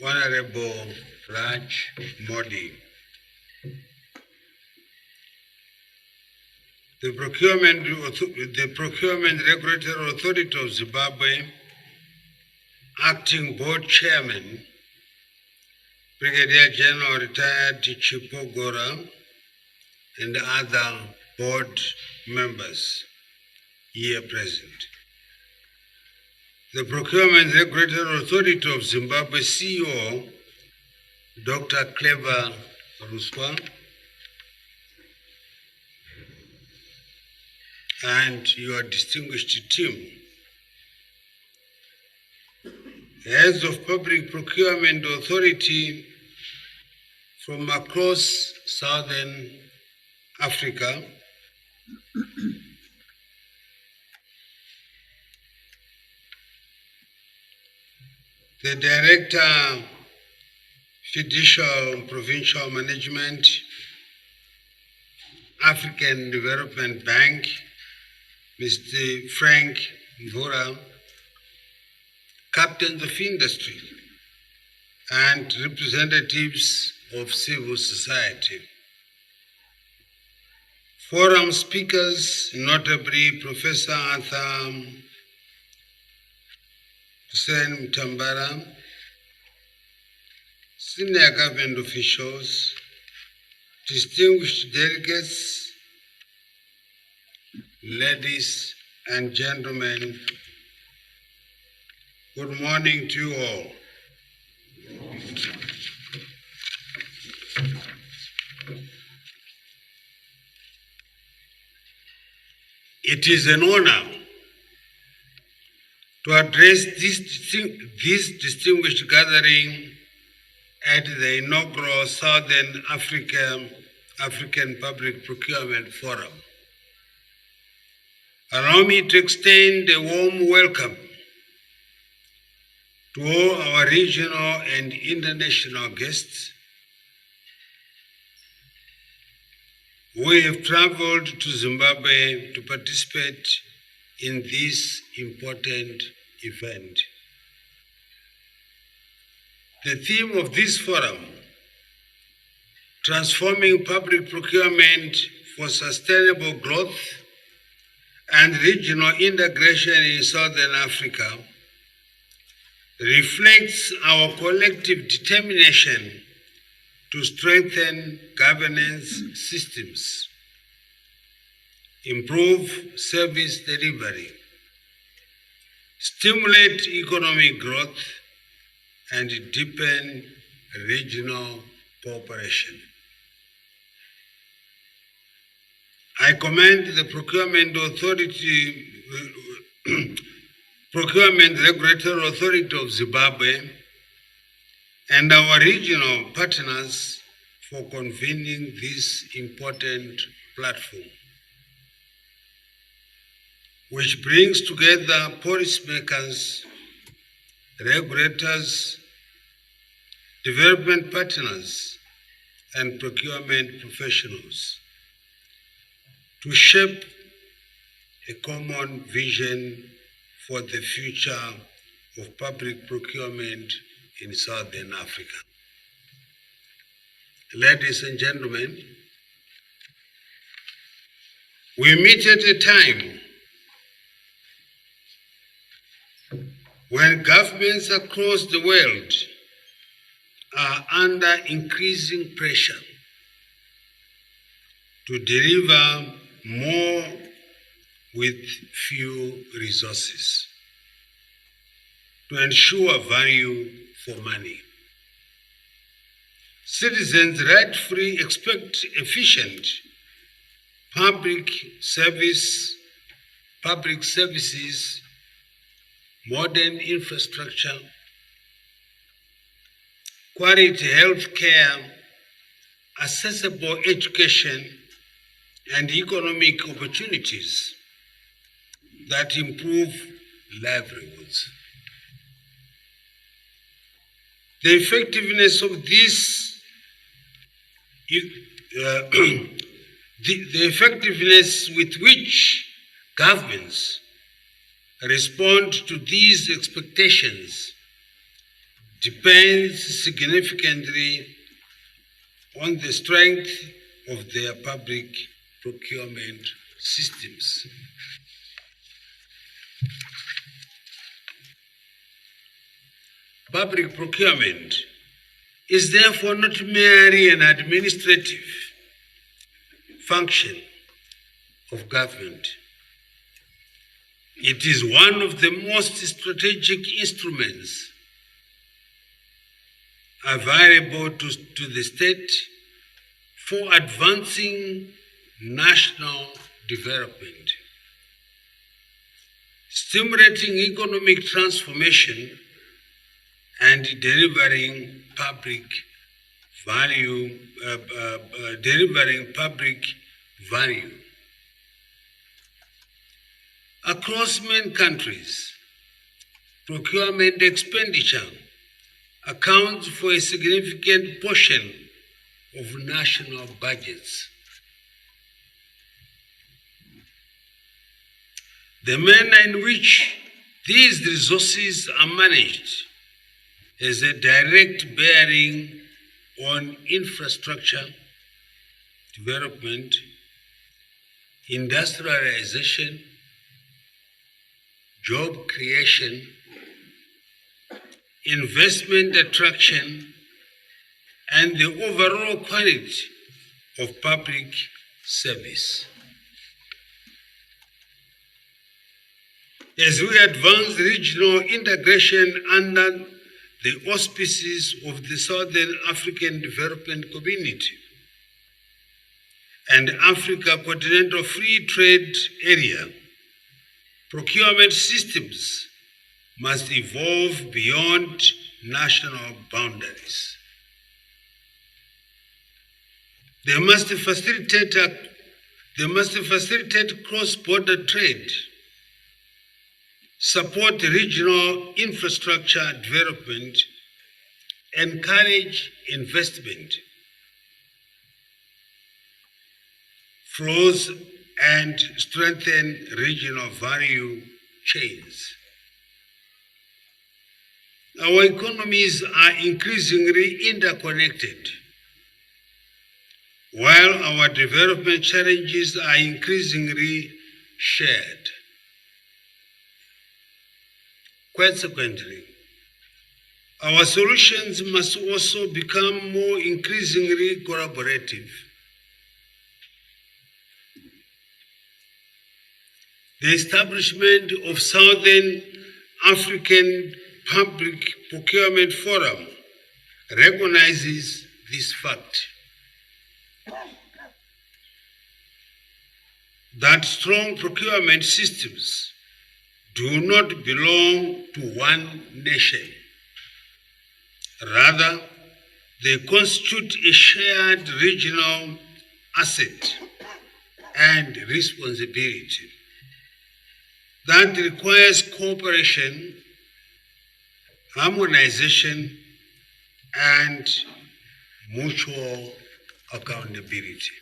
Honorable Raj Modi. The Procurement Regulatory Authority of Zimbabwe, Acting Board Chairman, Brigadier General Retired Chiwenga, and other board members here present. The Procurement Regulatory Authority of Zimbabwe CEO, Dr. Clever Ruswa, and your distinguished team. Heads of Public Procurement Authority from across Southern Africa, the Director, Judicial Provincial Management, African Development Bank, Mr. Frank Mvura, Captains of Industry, and representatives of civil society. Forum speakers, notably Professor Arthur Hussein Mtambara, senior government officials, distinguished delegates, ladies and gentlemen, good morning to you all. It is an honor to address this distinguished gathering at the inaugural Southern African Public Procurement Forum. Allow me to extend a warm welcome to all our regional and international guests who have traveled to Zimbabwe to participate in this important event. The theme of this forum, Transforming Public Procurement for Sustainable Growth and Regional Integration in Southern Africa, reflects our collective determination to strengthen governance systems, improve service delivery, stimulate economic growth, and deepen regional cooperation. I commend the Procurement Regulatory Authority of Zimbabwe and our regional partners for convening this important platform, which brings together policymakers, regulators, development partners, and procurement professionals to shape a common vision for the future of public procurement in Southern Africa. Ladies and gentlemen, we meet at a time when governments across the world are under increasing pressure to deliver more with few resources, to ensure value for money. Citizens rightfully expect efficient public services, modern infrastructure, quality health care, accessible education, and economic opportunities that improve livelihoods. The effectiveness of this, the effectiveness with which governments respond to these expectations depends significantly on the strength of their public procurement systems. Public procurement is therefore not merely an administrative function of government. It is one of the most strategic instruments available to the state for advancing national development, stimulating economic transformation, and delivering public value. Across many countries, procurement expenditure accounts for a significant portion of national budgets. The manner in which these resources are managed has a direct bearing on infrastructure development, industrialization, job creation, investment attraction, and the overall quality of public service. As we advance regional integration under the auspices of the Southern African Development Community and Africa Continental Free Trade Area, procurement systems must evolve beyond national boundaries. They must facilitate cross-border trade, support regional infrastructure development, encourage investment flows, and strengthen regional value chains. Our economies are increasingly interconnected, while our development challenges are increasingly shared. Consequently, our solutions must also become more increasingly collaborative. The establishment of Southern African Public Procurement Forum recognizes this fact, that strong procurement systems do not belong to one nation. Rather, they constitute a shared regional asset and responsibility that requires cooperation, harmonization, and mutual accountability.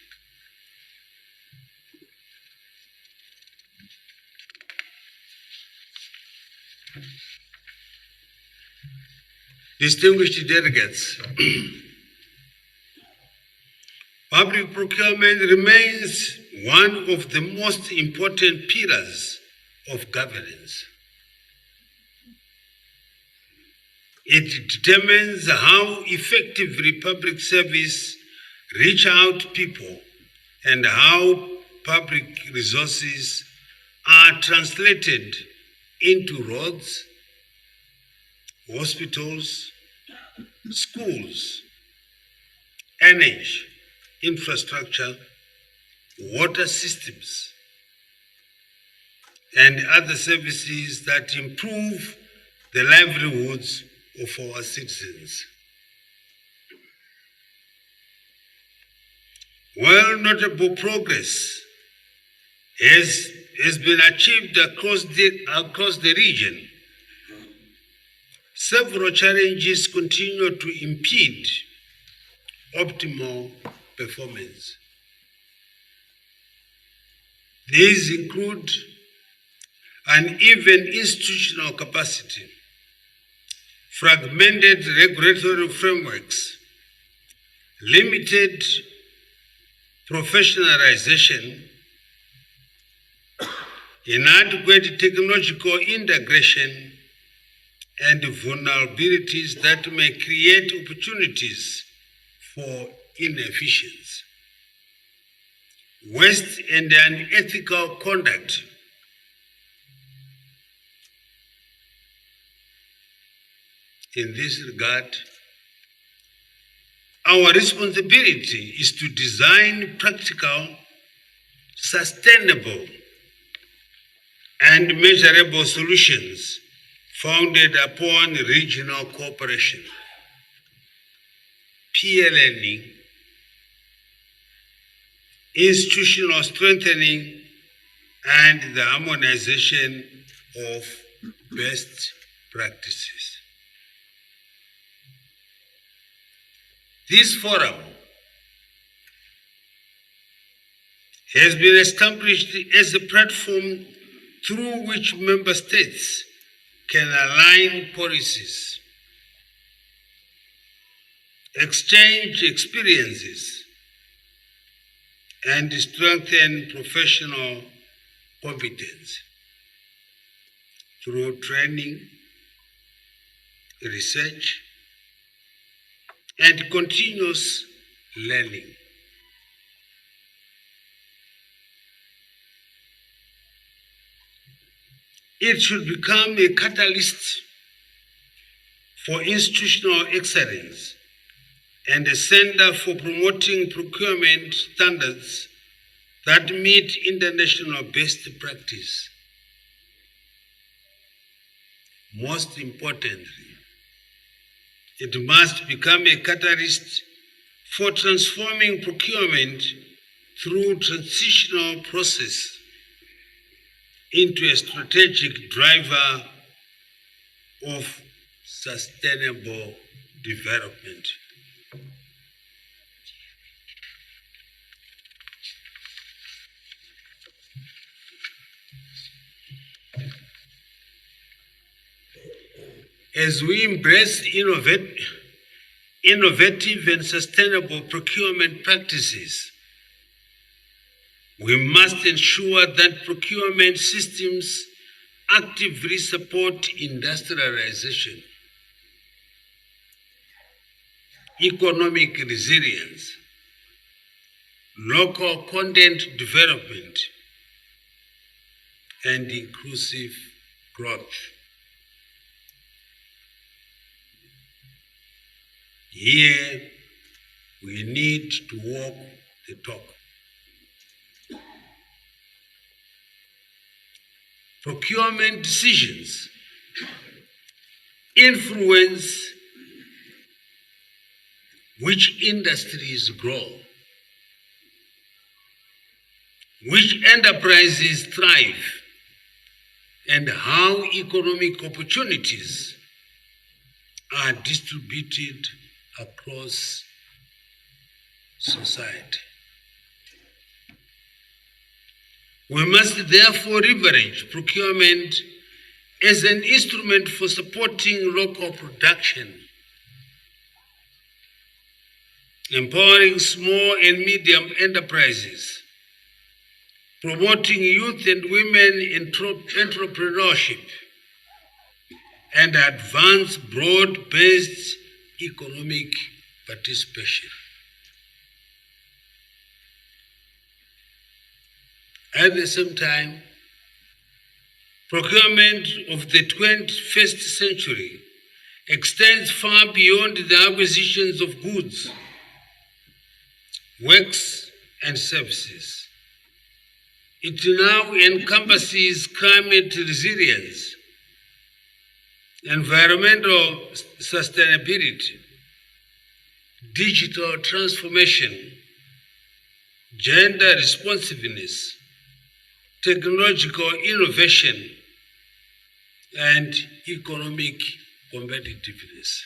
Distinguished delegates, public procurement remains one of the most important pillars of governance. It determines how effectively public service reach out to people and how public resources are translated into roads, hospitals, schools, energy, infrastructure, water systems, and other services that improve the livelihoods of our citizens. While notable progress has been achieved across the region, several challenges continue to impede optimal performance. These include uneven institutional capacity, fragmented regulatory frameworks, limited professionalization, inadequate technological integration, and vulnerabilities that may create opportunities for inefficiency, waste, and unethical conduct. In this regard, our responsibility is to design practical, sustainable, and measurable solutions founded upon regional cooperation, peer learning, institutional strengthening, and the harmonization of best practices. This forum has been established as a platform through which member states can align policies, exchange experiences, and strengthen professional competence through training, research, and continuous learning. It should become a catalyst for institutional excellence and a center for promoting procurement standards that meet international best practice. Most importantly, it must become a catalyst for transforming procurement through transitional process into a strategic driver of sustainable development. As we embrace innovative and sustainable procurement practices, we must ensure that procurement systems actively support industrialization, economic resilience, local content development, and inclusive growth. Here, we need to walk the talk. Procurement decisions influence which industries grow, which enterprises thrive, and how economic opportunities are distributed across society. We must therefore leverage procurement as an instrument for supporting local production, empowering small and medium enterprises, promoting youth and women entrepreneurship, and advance broad-based economic participation. At the same time, procurement of the 21st century extends far beyond the acquisitions of goods, works, and services. It now encompasses climate resilience, environmental sustainability, digital transformation, gender responsiveness, technological innovation, and economic competitiveness.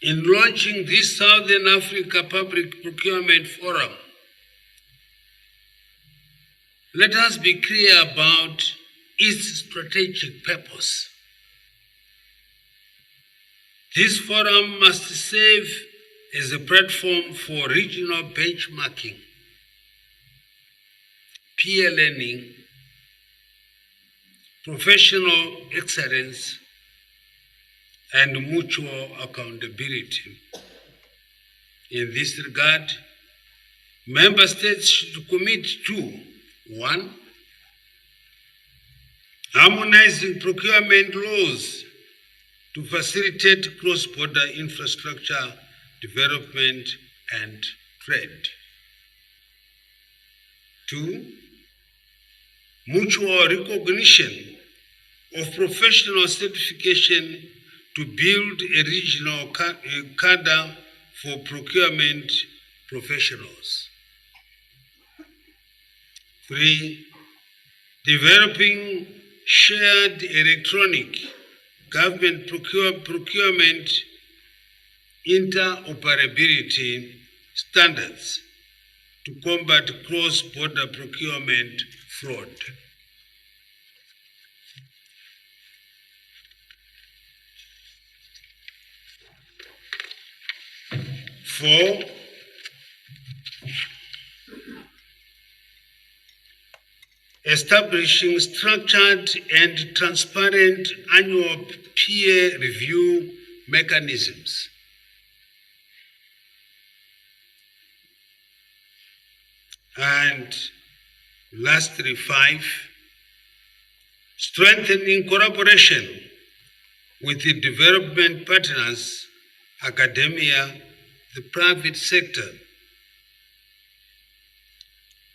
In launching this Southern Africa Public Procurement Forum, let us be clear about its strategic purpose. This forum must serve as a platform for regional benchmarking, peer learning, professional excellence, and mutual accountability. In this regard, member states should commit to 1. Harmonizing procurement laws to facilitate cross-border infrastructure development and trade. 2. Mutual recognition of professional certification to build a regional cadre for procurement professionals. 3. Developing shared electronic government procurement interoperability standards to combat cross-border procurement fraud. 4. Establishing structured and transparent annual peer review mechanisms. And lastly, 5, strengthening collaboration with the development partners, academia, the private sector,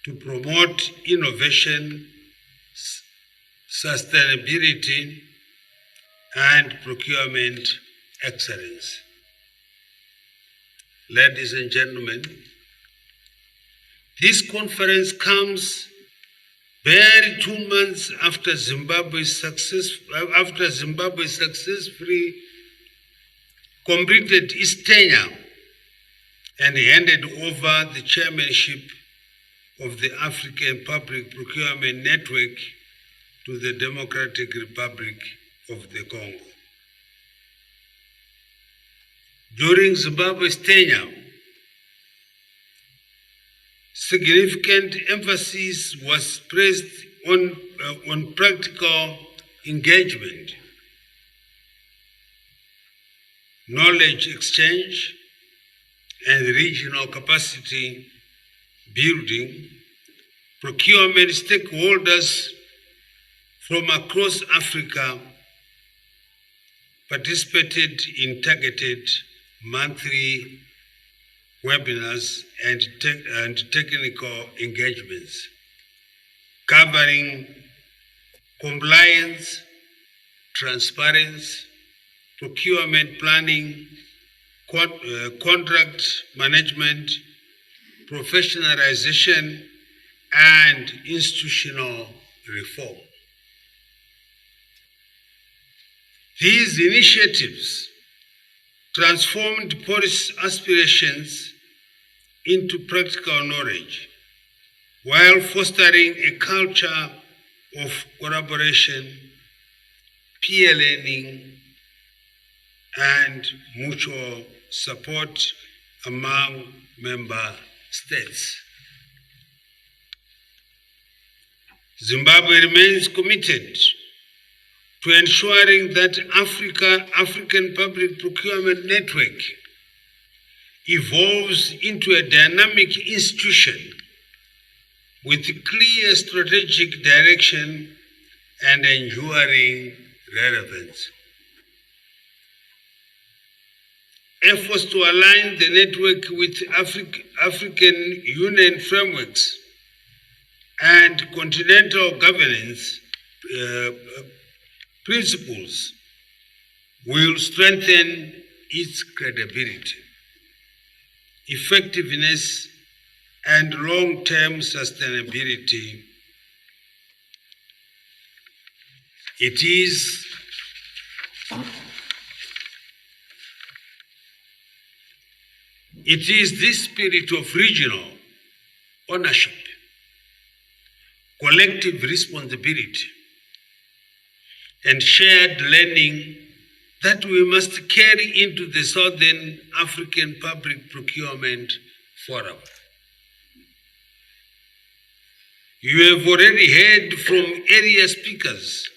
to promote innovation, sustainability, and procurement excellence. Ladies and gentlemen, this conference comes barely 2 months after Zimbabwe successfully completed its tenure and handed over the chairmanship of the African Public Procurement Network to the Democratic Republic of the Congo. During Zimbabwe's tenure, significant emphasis was placed on practical engagement, knowledge exchange, and regional capacity building. Procurement stakeholders from across Africa participated in targeted monthly webinars and technical engagements covering compliance, transparency, procurement planning, contract management, professionalization, and institutional reform. These initiatives transformed policy aspirations into practical knowledge, while fostering a culture of collaboration, peer learning, and mutual support among member states. Zimbabwe remains committed to ensuring that African Public Procurement Network evolves into a dynamic institution with clear strategic direction and enduring relevance. Efforts to align the network with African Union frameworks and continental governance principles will strengthen its credibility, effectiveness, and long-term sustainability. It is this spirit of regional ownership, collective responsibility, and shared learning that we must carry into the Southern African Public Procurement Forum. You have already heard from area speakers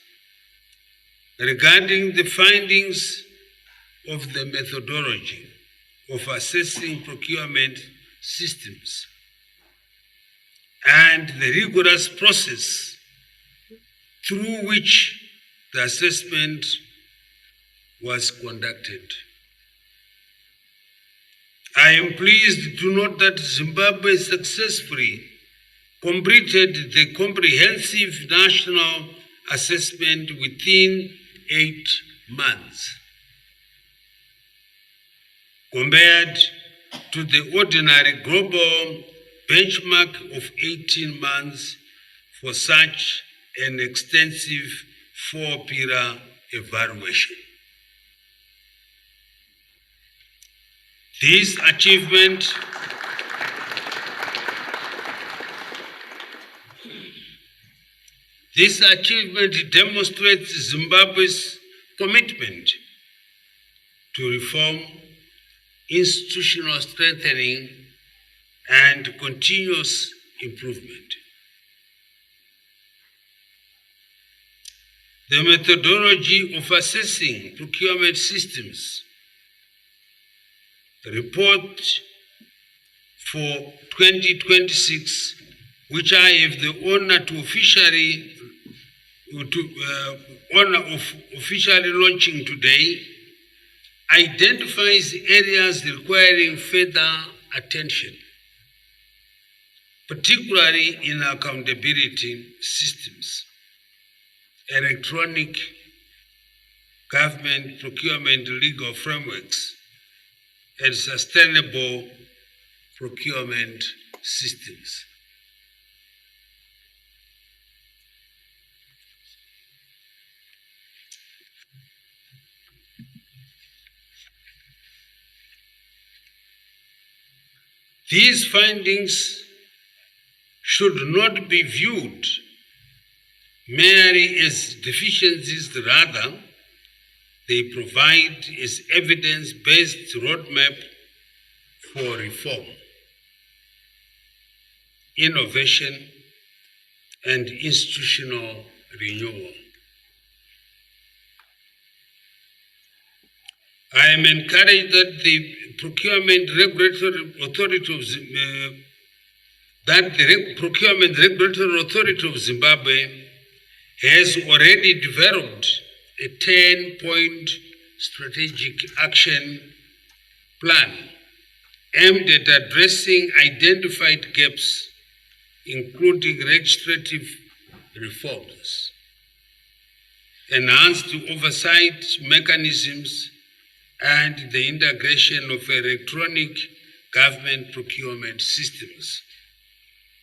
regarding the findings of the methodology of assessing procurement systems and the rigorous process through which the assessment was conducted. I am pleased to note that Zimbabwe successfully completed the comprehensive national assessment within 8 months, compared to the ordinary global benchmark of 18 months for such an extensive 4-pillar evaluation. This achievement demonstrates Zimbabwe's commitment to reform, institutional strengthening, and continuous improvement. The methodology of assessing procurement systems report for 2026, which I have the honor to officially launching today, identifies areas requiring further attention, particularly in accountability systems, electronic government procurement legal frameworks, and sustainable procurement systems. These findings should not be viewed merely as deficiencies, rather, they provide as evidence-based roadmap for reform, innovation, and institutional renewal. I am encouraged that the Procurement Regulatory Authority of Zimbabwe has already developed a 10-point strategic action plan aimed at addressing identified gaps, including legislative reforms, enhanced oversight mechanisms, and the integration of electronic government procurement systems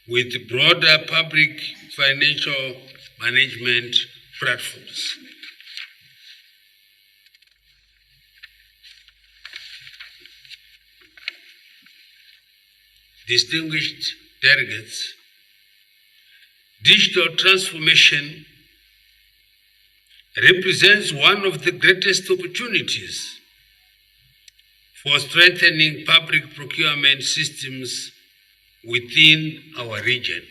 with broader public financial management platforms. Distinguished delegates, digital transformation represents one of the greatest opportunities for strengthening public procurement systems within our region.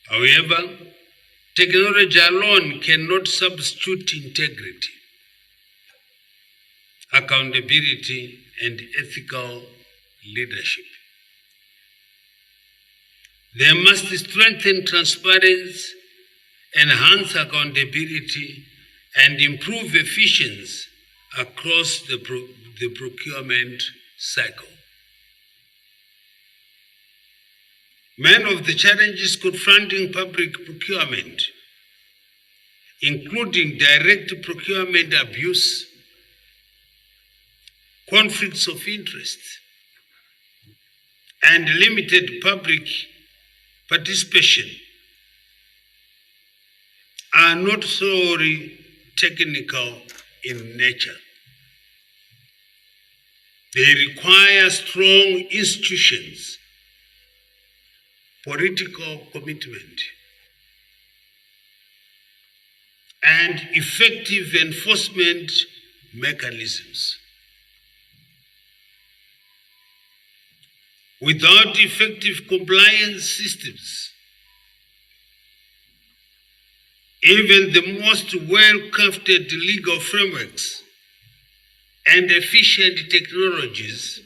However, technology alone cannot substitute integrity, accountability, and ethical leadership. They must strengthen transparency, enhance accountability, and improve efficiency across the procurement cycle. Many of the challenges confronting public procurement, including direct procurement abuse, conflicts of interest, and limited public participation, are not solely technical in nature. They require strong institutions, political commitment, and effective enforcement mechanisms. Without effective compliance systems, even the most well-crafted legal frameworks and efficient technologies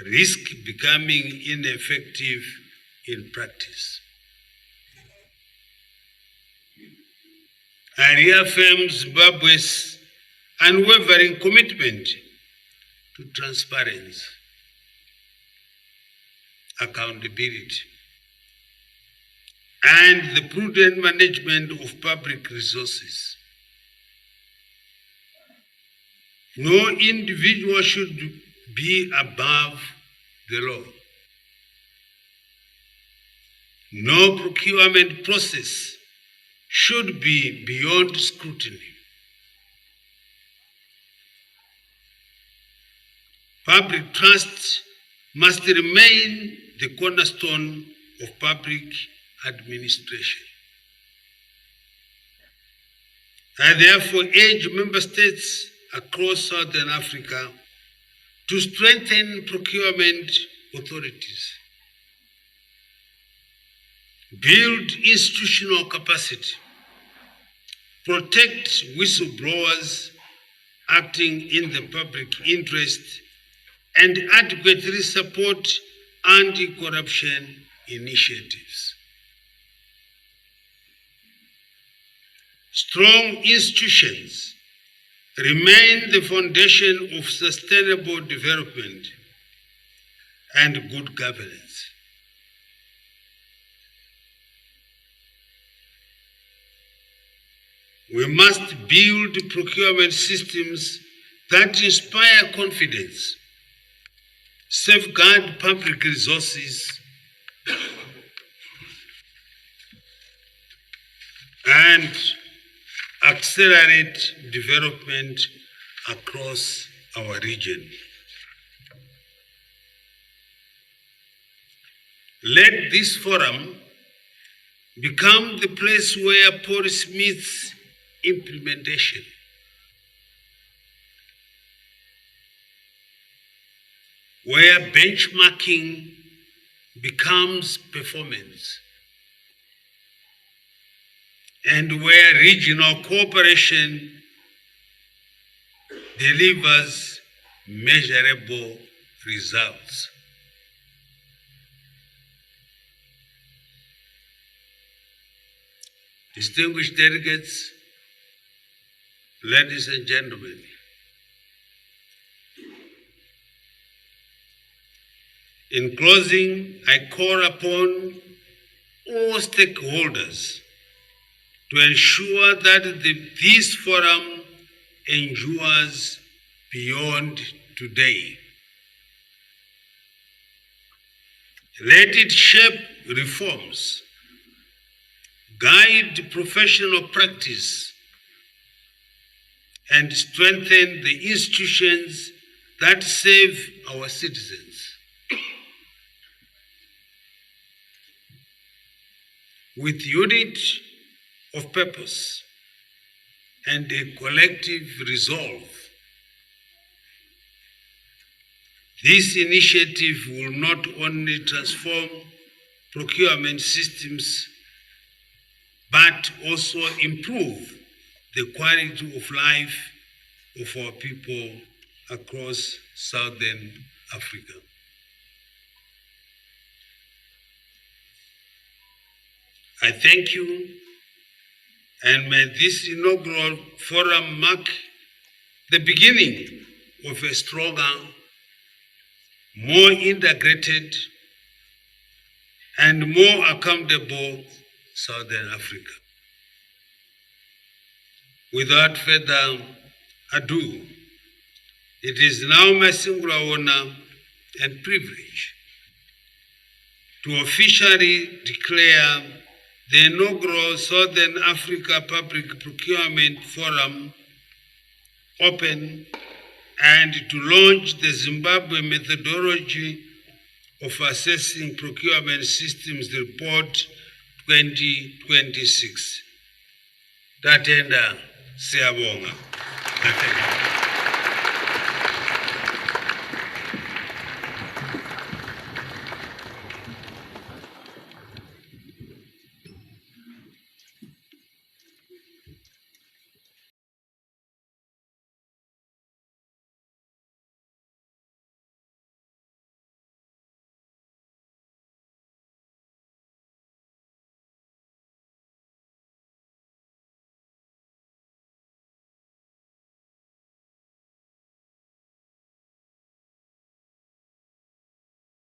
risk becoming ineffective in practice. I reaffirm Zimbabwe's unwavering commitment to transparency, accountability, and the prudent management of public resources. No individual should be above the law. No procurement process should be beyond scrutiny. Public trust must remain the cornerstone of public administration. I therefore urge member states across Southern Africa to strengthen procurement authorities, build institutional capacity, protect whistleblowers acting in the public interest, and adequately support anti-corruption initiatives. Strong institutions remain the foundation of sustainable development and good governance. We must build procurement systems that inspire confidence, safeguard public resources, and accelerate development across our region. Let this forum become the place where policy meets implementation, where benchmarking becomes performance, and where regional cooperation delivers measurable results. Distinguished delegates, ladies and gentlemen, in closing, I call upon all stakeholders to ensure that this forum endures beyond today. Let it shape reforms, guide professional practice, and strengthen the institutions that serve our citizens. With unity of purpose and a collective resolve, this initiative will not only transform procurement systems, but also improve the quality of life of our people across Southern Africa. I thank you, and may this inaugural forum mark the beginning of a stronger, more integrated, and more accountable Southern Africa. Without further ado, it is now my singular honor and privilege to officially declare the inaugural Southern Africa Public Procurement Forum open and to launch the Zimbabwe Methodology of Assessing Procurement Systems Report 2026. Tatenda siyabonga. Thank you.